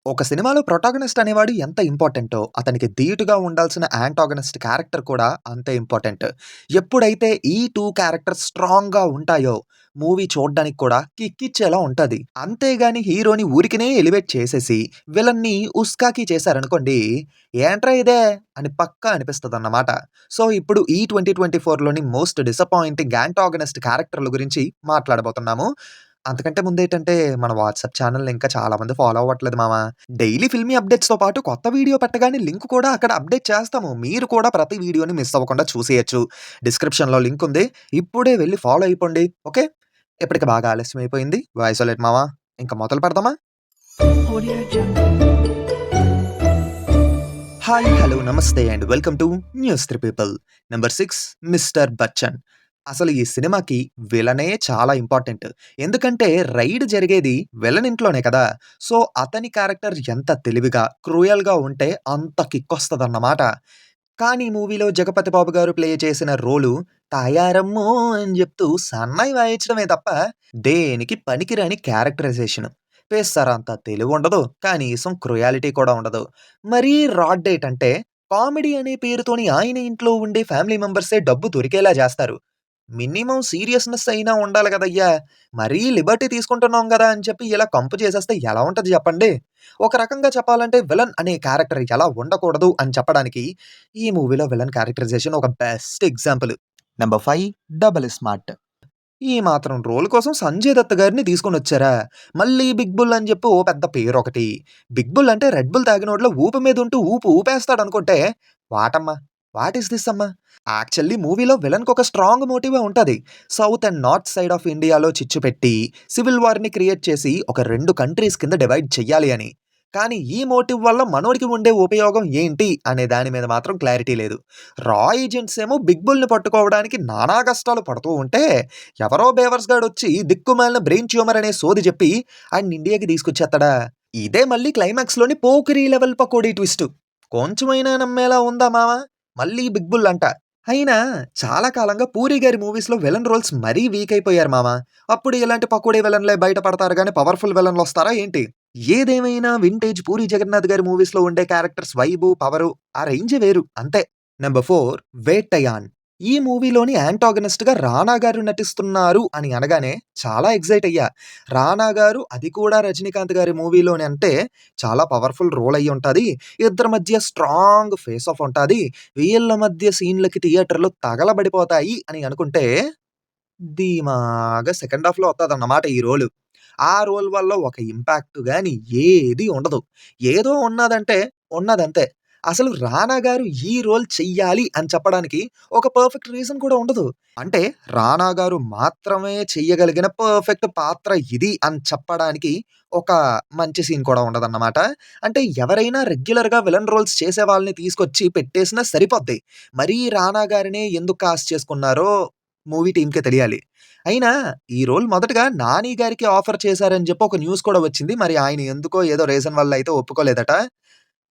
ఒక సినిమాలో ప్రొటాగనిస్ట్ అనేవాడు ఎంత ఇంపార్టెంటో, అతనికి ధీటుగా ఉండాల్సిన యాంటాగనిస్ట్ క్యారెక్టర్ కూడా అంతే ఇంపార్టెంట్. ఎప్పుడైతే ఈ 2 క్యారెక్టర్స్ స్ట్రాంగ్‌గా ఉంటాయో, మూవీ చూడ్డానికి కూడా కిక్కిచ్చేలా ఉంటది. అంతేగాని హీరోని ఊరికనే ఎలివేట్ చేసేసి, విలన్ని ఉస్కాకి చేశారనుకోండి, ఏంట్రా ఇదే అని పక్కా అనిపిస్తదన్నమాట. సో, ఇప్పుడు ఈ 2024లోని మోస్ట్ డిసప్పాయింటింగ్ యాంటాగనిస్ట్ క్యారెక్టర్‌ల గురించి మాట్లాడబోతున్నాము. అంతకంటే ముందేటంటే, మన వాట్సాప్ ఛానెల్‌ని ఇంకా చాలా మంది ఫాలో అవ్వట్లేదు మామ. డైలీ ఫిల్మీ అప్డేట్స్‌తో పాటు కొత్త వీడియో పెట్టగానే లింక్ కూడా అక్కడ అప్డేట్ చేస్తాము. మీరు కూడా ప్రతి వీడియోని మిస్ అవ్వకుండా చూసేయొచ్చు. డిస్క్రిప్షన్‌లో లింక్ ఉంది. ఇప్పుడే వెళ్లి ఫాలో అయిపోండి. ఓకే. ఇప్పటికి బాగా ఆలస్యం అయిపోయింది. వాయిసోలేట్ మామ. ఇంక మొదలు పెడదామా? Audio Jungle. హాయ్, హలో, నమస్తే and welcome to news 3 people. Number 6 mister Bachchan. అసలు ఈ సినిమాకి విలనే చాలా ఇంపార్టెంట్. ఎందుకంటే రైడ్ జరిగేది విలన్ ఇంట్లోనే కదా! సో, అతని క్యారెక్టర్ ఎంత తెలివిగా, క్రూయల్‌గా ఉంటే అంత కిక్కొస్తదన్నమాట. కానీ మూవీలో జగపతి బాబు గారు ప్లే చేసిన రోలు తాయారమ్మో అని చెప్తూ సన్నాయి వాయించడమే తప్ప దేనికి పనికిరాని క్యారెక్టరైజేషన్. పేస్తరంత తెలివుండదు. కనీసం క్రుయాలిటీ కూడా ఉండదు. మరీ రాడ్ డేట్ అంటే కామెడీ అనే పేరుతోని ఆయన ఇంట్లో ఉండే ఫ్యామిలీ మెంబర్సే డబ్బు దొరికేలా చేస్తారు. మినిమమ్ సీరియస్‌నెస్ అయినా ఉండాలి గదయ్యా! మరీ లిబర్టీ తీసుకుంటున్నాం గదా అని చెప్పి ఇలా కంపు చేసేస్తే ఎలా ఉంటది జెప్పండి? ఒక రకంగా చెప్పాలంటే విలన్ అనే క్యారెక్టర్ ఎలా ఉండకూడదు అని చెప్పడానికి ఈ మూవీలో విలన్ క్యారెక్టరైజేషన్ ఒక best example. Number 5 double smart. ఈ మాత్రం రోల్ కోసం సంజయ్ దత్ గారిని తీసుకొనొచ్చారా? మళ్ళీ 'బిగ్ బుల్' అని చెప్పి ఓ పెద్ద పేరొకటి. 'బిగ్ బుల్' అంటే రెడ్ బుల్ తాగినోడిలో ఊపు మీదుంటూ ఊపు ఊపేస్తాడనుకుంటే వాటమ్మా! వాట్ ఈస్ థిస్ అమ్మా! యాక్చువల్లీ మూవీలో విలన్‌కొక స్ట్రాంగ్ మోటివే ఉంటది. South and north side of ఇండియాలో చిచ్చు పెట్టి, సివిల్ వార్‌ని క్రియేట్ చేసి ఒక 2 కంట్రీస్ కింద డివైడ్ చెయ్యాలి అని. కానీ ఈ మోటివ్ వల్ల మనోడికి ఉండే ఉపయోగం ఏంటి అనే దాని మీద మాత్రం క్లారిటీ లేదు. రా ఏజెంట్స్ ఏమో బిగ్ బుల్‌ని పట్టుకోవడానికి నానా కష్టాలు పడుతూ ఉంటే, ఎవరో బేవర్స్ గాడొచ్చి దిక్కుమాలిన బ్రెయిన్ ట్యూమర్ అనే సోది చెప్పి ఆడిని ఇండియాకి తీసుకొచ్చేత్తాడా? ఇదే మళ్ళీ క్లైమాక్స్‌లోని పోకిరి లెవెల్ పకోడీ ట్విస్ట్. కొంచెమైనా నమ్మేలా ఉందా మామ? మళ్ళీ బిగ్ బుల్ అంట. అయినా చాలా కాలంగా 'పూరి' గారి మూవీస్‌లో విలన్ రోల్స్ మరీ వీక్ అయిపోయారు మామ. అప్పుడు ఇలాంటి పకోడీ విలన్లే బయట పడతారు గానీ పవర్‌ఫుల్ విలన్‌లొస్తారా ఏంటి? ఏదేమైనా వింటేజ్ 'పూరి జగన్నాథ్' గారి మూవీస్‌లో ఉండే క్యారెక్టర్స్ వైబు, పవరు ఆ రేంజే వేరు అంతే. నంబర్ 4 వేట్టయాన్. ఈ మూవీలోని యాంటాగనిస్ట్‌గా 'రానా' గారు నటిస్తున్నారు అని అనగానే చాలా ఎక్సైట్ అయ్యా. 'రానా' గారు అది కూడా 'రజనీకాంత్' గారి మూవీలోని అంటే చాలా పవర్‌ఫుల్ రోల్ అయ్యుంటది. ఇద్దరి మధ్య స్ట్రాంగ్ ఫేస్ ఆఫ్ ఉంటది. వీళ్ళ మధ్య సీన్‌లకి థియేటర్‌లో తగలబడిపోతాయి అని అనుకుంటే, ధీమాగా సెకండ్ హాఫ్‌లో వత్తదన్నమాట ఈ రోలు. ఆ రోల్ వల్ల ఒక ఇంపాక్ట్ గాని ఏది ఉండదు. ఏదో ఉన్నదంటే ఉన్నదంతే. అసలు 'రానా' గారు ఈ రోల్ చెయ్యాలి అని చెప్పడానికి ఒక పర్ఫెక్ట్ రీజన్ కూడా ఉండదు. అంటే 'రానా' గారు మాత్రమే చెయ్యగలిగిన పర్ఫెక్ట్ పాత్ర ఇది అని చెప్పడానికి ఒక మంచి సీన్ కూడా ఉండదన్నమాట. అంటే ఎవరైనా రెగ్యులర్‌గా విలన్ రోల్స్ చేసే వాళ్ళని తీసుకొచ్చి పెట్టేసినా సరిపోద్ది. మరీ 'రానా' గారినే ఎందుకు కాస్ట్ చేసుకున్నారో మూవీ టీమ్‌కే తెలియాలి. అయినా ఈ రోల్ మొదటగా 'నాని' గారికి ఆఫర్ చేశారని చెప్పి ఒక న్యూస్ కూడా వచ్చింది. మరి ఆయన ఎందుకో ఏదో రీజన్ వల్ల అయితే ఒప్పుకోలేదట.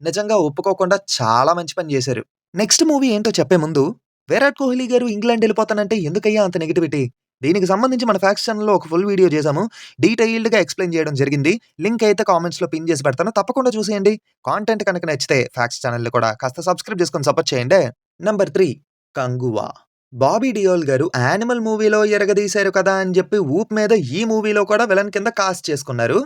నిజంగా ఒప్పుకోకుండా చాలా మంచి పని జేశారు. నెక్స్ట్ మూవీ ఏంటో చెప్పే ముందు 'విరాట్ కోహ్లీ గారు ఇంగ్లాండ్ ఎళ్ళిపోతానంటే ఎందుకయ్యా అంత నెగటివిటీ?' దీనికి సంబంధించి మన ఫ్యాక్ట్స్ ఛానెల్‌లో ఒక ఫుల్ వీడియో చేశాము. డీటెయిల్డ్‌గా ఎక్స్‌ప్లెయిన్ చేయడం జరిగింది. లింక్ అయితే కామెంట్స్‌లో పిన్ చేసి పెడతాను. తప్పకుండా చూసేయండి. కాంటెంట్ కనుక నచ్చితే ఫ్యాక్ట్స్ ఛానెల్‌ని కూడా కాస్త సబ్స్క్రైబ్ చేసుకొని సపోర్ట్ చేయండి. నంబర్ 3 కంగువా. బాబీ డియోల్ గారు 'యానిమల్' మూవీలో ఇరగదీశారు కదా అని చెప్పి ఊపు మీద ఈ మూవీలో కూడా విలన్ కింద కాస్ట్ చేసుకున్నారు.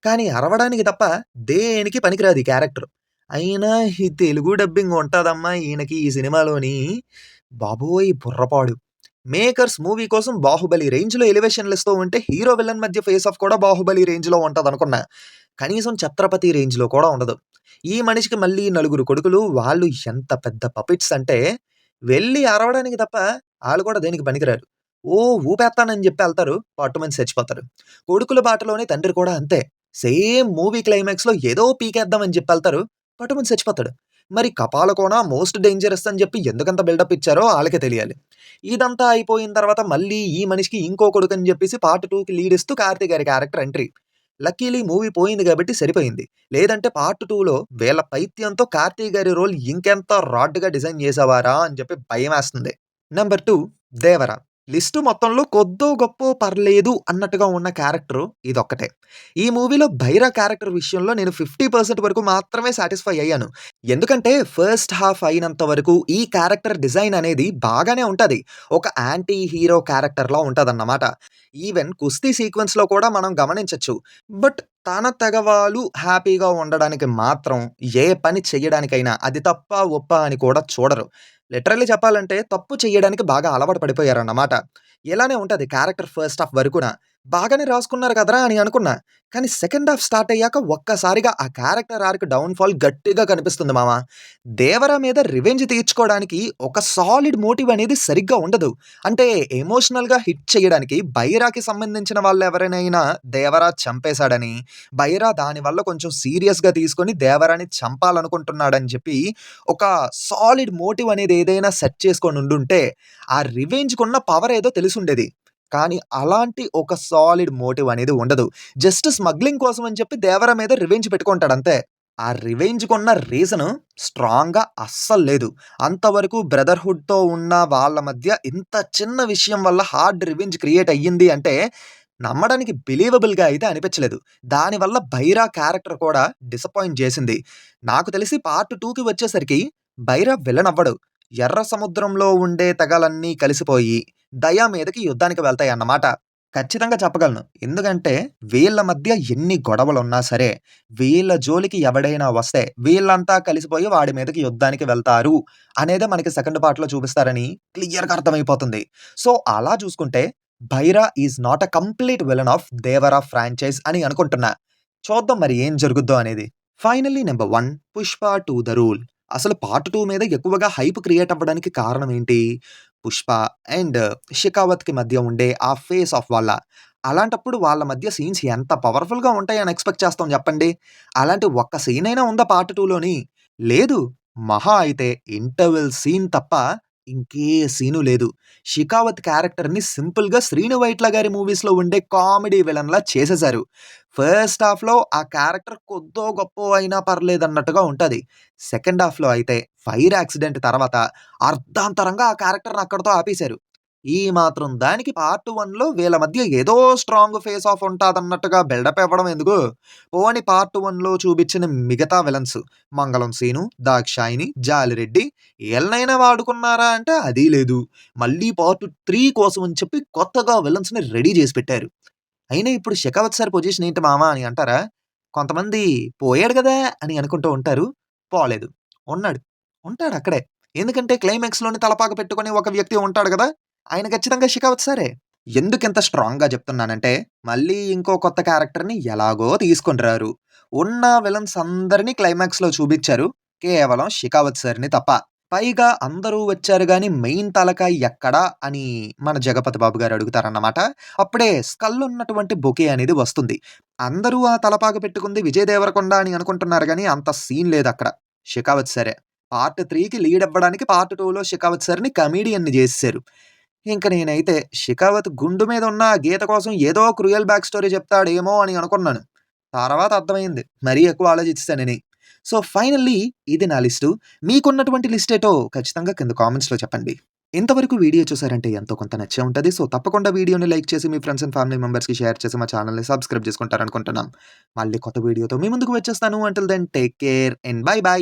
కానీ అరవడానికి తప్ప దేనికి పనికిరాదు ఈ క్యారెక్టర్. అయినా ఈ తెలుగు డబ్బింగ్ ఉంటదమ్మా ఈయనకి ఈ సినిమాలోని. బాబోయ్! బుర్రపాడు. మేకర్స్ మూవీ కోసం 'బాహుబలి' రేంజ్‌లో ఎలివేషన్‌లు ఇస్తూ ఉంటే హీరో విలన్ మధ్య ఫేస్ ఆఫ్ కూడా 'బాహుబలి' రేంజ్‌లో ఉంటదనుకున్నా. కనీసం 'ఛత్రపతి' రేంజ్‌లో కూడా ఉండదు. ఈ మనిషికి మళ్ళీ నలుగురు కొడుకులు. వాళ్ళు ఎంత పెద్ద పపెట్స్ అంటే వెళ్లి అరవడానికి తప్ప ఆళ్ళు కూడా దేనికి పనికిరారు. ఓ ఊపేత్తానని జెప్పి ఎళ్తారు. పట్టుమని సచ్చిపోతారు. కొడుకుల బాటలోనే తండ్రి కూడా అంతే. సేమ్ మూవీ క్లైమాక్స్‌లో ఏదో పీకేద్దామని జెప్పెళ్తారు. పట్టుమని సచ్చిపోతాడు. మరి 'కపాలకోన' మోస్ట్ డేంజరస్ అని జెప్పి ఎందుకంత బిల్డప్ ఇచ్చారో ఆళ్ళకే తెలియాలి. ఇదంతా అయిపోయిన తర్వాత మళ్ళీ ఈ మనిషికి ఇంకో కొడుకని జెప్పేసి పార్ట్ 2కి లీడ్ ఇస్తూ 'కార్తీ' గారి క్యారెక్టర్ ఎంట్రీ. లక్కీలీ మూవీ పోయింది గాబట్టి సరిపోయింది. లేదంటే పార్ట్ 2లో వీళ్ళ పైత్యంతో 'కార్తీ' గారి రోల్ ఇంకెంత రాడ్‌గా డిజైన్ జేసేవారా అని జెప్పి భయమేస్తుంది. నంబర్ 2 'దేవర'. లిస్టు మొత్తంలో కొద్దో గొప్పో పర్లేదు అన్నట్టుగా ఉన్న క్యారెక్టరు ఇదొక్కటే. ఈ మూవీలో 'భైరా' క్యారెక్టర్ విషయంలో నేను 50% వరకు మాత్రమే సాటిస్ఫై అయ్యాను. ఎందుకంటే ఫస్ట్ హాఫ్ అయినంత వరకు ఈ క్యారెక్టర్ డిజైన్ అనేది బాగానే ఉంటది. ఒక యాంటీ హీరో క్యారెక్టర్‌లా ఉంటదన్నమాట. ఈవెన్ కుస్తీ సీక్వెన్స్‌లో కూడా మనం గమనించొచ్చు. బట్ తన తెగవాళ్ళు హ్యాపీగా ఉండడానికి మాత్రం ఏ పని చెయ్యడానికైనా అది తప్పా, ఒప్పా అని కూడా చూడరు. లిటరల్లీ చెప్పాలంటే తప్పు చెయ్యడానికి బాగా అలవాటు పడిపోయారన్నమాట. ఇలానే ఉంటది క్యారెక్టర్ ఫస్ట్ హాఫ్ వరకున. బాగానే రాసుకున్నారు కదరా! అని అనుకున్నా. కానీ సెకండ్ హాఫ్ స్టార్ట్ అయ్యాక ఒక్కసారిగా ఆ క్యారెక్టర్ ఆర్క్ డౌన్‌ఫాల్ గట్టిగా కనిపిస్తుంది మామ. దేవర మీద రివెంజ్ తీర్చుకోవడానికి ఒక సాలిడ్ మోటివ్ అనేది సరిగ్గా ఉండదు. అంటే ఎమోషనల్‌గా హిట్ చేయడానికి బైరాకి సంబంధించిన వాళ్ళెవరినైనా దేవర చంపేసాడని, బైరా దానివల్ల కొంచెం సీరియస్‌గా తీసుకొని దేవరాని చంపాలనుకుంటున్నాడని చెప్పి ఒక సాలిడ్ మోటివ్ అనేది ఏదైనా సెట్ చేసుకొని ఉండుంటే, ఆ రివెంజ్‌కున్న పవర్ ఏదో తెలిసుండేది. కానీ అలాంటి ఒక సాలిడ్ మోటివ్ అనేది ఉండదు. జస్ట్ స్మగ్లింగ్ కోసం అని చెప్పి దేవర మీద రివెంజ్ పెట్టుకుంటాడంతే. ఆ రివెంజ్‌కున్న రీజను స్ట్రాంగ్‌గా అస్సలు లేదు. అంతవరకు బ్రదర్‌హుడ్‌తో ఉన్న వాళ్ళ మధ్య ఇంత చిన్న విషయం వల్ల హార్డ్ రివెంజ్ క్రియేట్ అయ్యింది అంటే, నమ్మడానికి బిలీవబుల్‌గా అయితే అనిపించలేదు. దానివల్ల బైరా క్యారెక్టర్ కూడా డిసప్పాయింట్ చేసింది. నాకు తెలిసి పార్ట్ 2కి వచ్చేసరికి బైరా విలన్ అవ్వడు. ఎర్ర సముద్రంలో ఉండే తెగలన్నీ కలిసిపోయి దయ మీదకి యుద్ధానికి వెళ్తాయన్నమాట. ఖచ్చితంగా చెప్పగలను. ఎందుకంటే వీళ్ళ మధ్య ఎన్ని గొడవలున్నా సరే, వీళ్ళ జోలికి ఎవడైనా వస్తే వీళ్ళంతా కలిసిపోయి వాడి మీదకి యుద్ధానికి వెళ్తారు అనేదే మనకి సెకండ్ పార్ట్‌లో చూపిస్తారని క్లియర్‌గా అర్థమైపోతుంది. సో, అలా చూసుకుంటే 'Bhaira' is not a complete villain of 'Devara' franchise అని అనుకుంటున్నా. చూద్దాం మరి ఏం జరుగుద్దో అనేది. Finally number 1 'Pushpa 2 the rule'. అసలు పార్ట్ 2 మీద ఎక్కువగా హైప్ క్రియేట్ అవ్వడానికి కారణం ఏంటి? 'పుష్ప' అండ్ 'షెకావత్‌కి' మధ్య ఉండే ఆ ఫేస్ ఆఫ్ వల్ల. అలాంటప్పుడు వాళ్ళ మధ్య సీన్స్ ఎంత పవర్‌ఫుల్‌గా ఉంటాయని ఎక్స్‌పెక్ట్ చేస్తాం చెప్పండి. అలాంటి ఒక్క సీన్ అయినా ఉందా పార్ట్ 2లోని? లేదు. మహా అయితే ఇంటర్వెల్ సీన్ తప్ప ఇంకే సీను లేదు. 'షెకావత్' క్యారెక్టర్‌ని సింపుల్‌గా 'శ్రీను వైట్ల' గారి మూవీస్‌లో ఉండే కామెడీ విలన్‌లా చేసేసారు. ఫస్ట్ హాఫ్‌లో ఆ క్యారెక్టర్ కొద్దో గొప్పో అయినా పర్లేదన్నట్టుగా ఉంటది. సెకండ్ హాఫ్‌లో అయితే ఫైర్ యాక్సిడెంట్ తర్వాత అర్ధాంతరంగా ఆ క్యారెక్టర్‌ని అక్కడితో ఆపేశారు. ఈ మాత్రం దానికి పార్ట్ 1లో వీళ్ళ మధ్య ఏదో స్ట్రాంగ్ ఫేస్ ఆఫ్ ఉంటాదన్నట్టుగా బిల్డప్ ఇవ్వడం ఎందుకు? పోనీ పార్ట్ 1లో చూపించిన మిగతా విలన్స్ 'మంగళం సీను', 'దాక్షాయిని', 'జాలిరెడ్డి' ఈళ్ళనైనా వాడుకున్నారా అంటే అదీ లేదు. మళ్ళీ పార్ట్ 3 కోసం అని చెప్పి కొత్తగా విలన్స్‌ని రెడీ చేసి పెట్టారు. అయినా ఇప్పుడు 'షెకావత్ సార్' పొజిషన్ ఏంటి మామ అని అంటారా? కొంతమంది పోయాడు గదా! అని అనుకుంటూ ఉంటారు. పోలేదు. ఉన్నాడు. ఉంటాడక్కడే. ఎందుకంటే క్లైమాక్స్‌లోని తలపాక పెట్టుకొని ఒక వ్యక్తి ఉంటాడు గదా! ఆయన ఖచ్చితంగా 'షెకావత్ సారే. ఎందుకింత స్ట్రాంగ్‌గా చెప్తున్నానంటే, మళ్ళీ ఇంకో కొత్త క్యారెక్టర్‌ని ఎలాగో తీసుకొనిరారు. ఉన్న విలన్స్ అందరిని క్లైమాక్స్‌లో చూపిచ్చారు. కేవలం 'షెకావత్ సార్‌ని' తప్ప. పైగా అందరూ వచ్చారు గానీ మెయిన్ తలకాయ ఎక్కడ అని మన 'జగపతి బాబు' గారు అడుగుతారన్నమాట. అప్పుడే స్కల్ ఉన్నటువంటి బొకే అనేది వస్తుంది. అందరూ ఆ తలపాక పెట్టుకుంది విజయ్ దేవరకొండ అని అనుకుంటున్నారు గానీ అంత సీన్ లేదక్కడ. 'షెకావత్ సారే. పార్ట్ 3కి లీడ్ అవ్వడానికి పార్ట్ 2లో 'షెకావత్ సార్‌ని' కమెడియన్‌ని జేసేసారు. ఇంక నేనైతే 'షెకావత్' గుండు మీద ఉన్న ఆ గీత కోసం ఏదో క్రూయల్ బ్యాక్ స్టోరీ చెప్తాడేమో అని అనుకున్నాను. తర్వాత అర్థమైంది. మరీ ఎక్కువ ఆలోచించేసానని. సో, ఫైనల్లీ ఇది నా లిస్టు. మీకున్నటువంటి లిస్టేటో ఖచ్చితంగా కింద కామెంట్స్‌లో చెప్పండి. ఇంతవరకు వీడియో చూసారంటే ఎంతో కొంత నచ్చే ఉంటది. సో, తప్పకుండా వీడియోని లైక్ చేసి మీ ఫ్రెండ్స్ అండ్ ఫ్యామిలీ మెంబర్స్‌కి షేర్ చేసి మా ఛానెల్‌ని సబ్స్క్రైబ్ చేసుకుంటారనుకుంటున్నాం. మళ్ళీ కొత్త వీడియోతో మీ ముందుకు వచ్చేస్తాను. Until then take care and bye by.